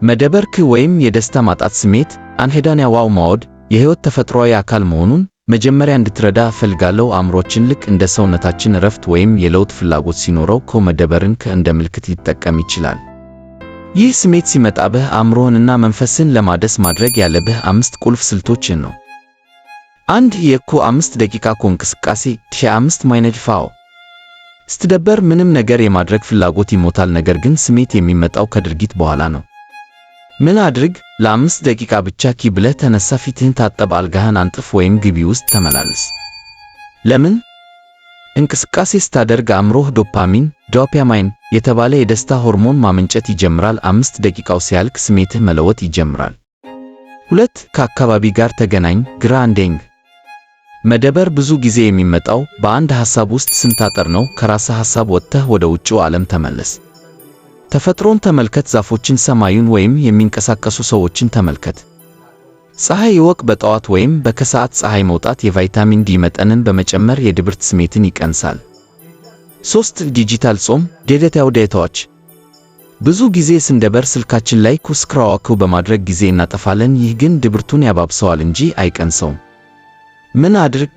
መደበርክ ወይም የደስታ ማጣት ስሜት አንሄዳንያ ዋው ማወድ የህይወት ተፈጥሯዊ አካል መሆኑን መጀመሪያ እንድትረዳ እፈልጋለሁ። አእምሮአችን ልክ እንደ ሰውነታችን እረፍት ወይም የለውጥ ፍላጎት ሲኖረው መደበርን እንደ ምልክት ሊጠቀም ይችላል። ይህ ስሜት ሲመጣብህ አእምሮህንና መንፈስን ለማደስ ማድረግ ያለብህ 5 ቁልፍ ስልቶችን ነው። 1 የኮ 5 ደቂቃ እንቅስቃሴ 5 ማይነጅ ፋው ስትደበር ምንም ነገር የማድረግ ፍላጎት ይሞታል፣ ነገር ግን ስሜት የሚመጣው ከድርጊት በኋላ ነው። ምን አድርግ? ለ5 ደቂቃ ብቻ ብለህ ተነሳ፣ ፊትህን ታጠብ፣ አልጋህን አንጥፍ ወይም ግቢ ውስጥ ተመላለስ። ለምን? እንቅስቃሴ ስታደርግ አእምሮህ ዶፓሚን የተባለ የደስታ ሆርሞን ማመንጨት ይጀምራል። 5 ደቂቃው ሲያልቅ ስሜትህ መለወጥ ይጀምራል። 2 ከአካባቢ ጋር ተገናኝ። ግራውንዲንግ መደበር ብዙ ጊዜ የሚመጣው በአንድ ሐሳብ ውስጥ ስንታጠር ነው። ከራስህ ሐሳብ ወጥተህ ወደ ውጭው ዓለም ተመለስ። ተፈጥሮን ተመልከት፣ ዛፎችን፣ ሰማዩን ወይም የሚንቀሳቀሱ ሰዎችን ተመልከት። ፀሐይ ይወቅ። በጠዋት ወይም በከሰዓት ፀሐይ መውጣት የቫይታሚን ዲ መጠንን በመጨመር የድብርት ስሜትን ይቀንሳል። 3 ዲጂታል ጾም ዴታው ዴታዎች ብዙ ጊዜ ስንደበር ስልካችን ላይ ስክሮል በማድረግ ጊዜ እናጠፋለን። ይህ ግን ድብርቱን ያባብሰዋል እንጂ አይቀንሰውም። ምን አድርግ?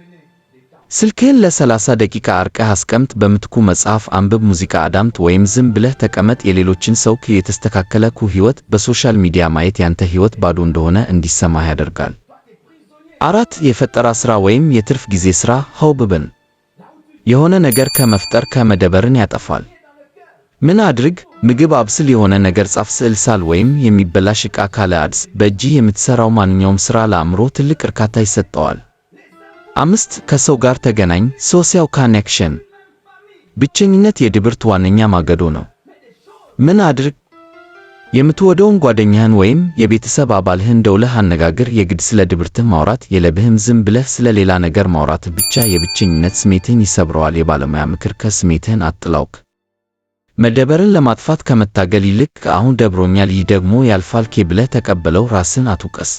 ስልክህን ለ30 ደቂቃ አርቀህ አስቀምጥ። በምትኩ መጽሐፍ አንብብ፣ ሙዚቃ አዳምጥ ወይም ዝም ብለህ ተቀመጥ። የሌሎችን ሰው የተስተካከለ ሕይወት በሶሻል ሚዲያ ማየት ያንተ ሕይወት ባዶ እንደሆነ እንዲሰማህ ያደርጋል። 4 የፈጠራ ሥራ ወይም የትርፍ ጊዜ ሥራ ሆብብን የሆነ ነገር ከመፍጠር መደበርን ያጠፋል። ምን አድርግ? ምግብ አብስል፣ የሆነ ነገር ጻፍ፣ ስዕል ሳል ወይም የሚበላሽ ዕቃ ካለ አድስ። በእጅህ የምትሠራው ማንኛውም ሥራ ለአእምሮ ትልቅ እርካታ ይሰጠዋል። 5 ከሰው ጋር ተገናኝ። ሶሻል ኮኔክሽን ብቸኝነት የድብርት ዋነኛ ማገዶ ነው። ምን አድርግ? የምትወደውን ጓደኛህን ወይም የቤተሰብ አባልህን ደውለህ አነጋግር። የግድ ስለ ድብርትህ ማውራት የለብህም። ዝም ብለህ ስለ ሌላ ነገር ማውራትህ ብቻ የብቸኝነት ስሜትህን ይሰብረዋል። የባለሙያ ምክር ከስሜትህን አትላውክ። መደበርን ለማጥፋት ከመታገል ይልቅ አሁን ደብሮኛል፣ ይህ ደግሞ ያልፋል ብለህ ተቀበለው። ራስን አትውቀስ።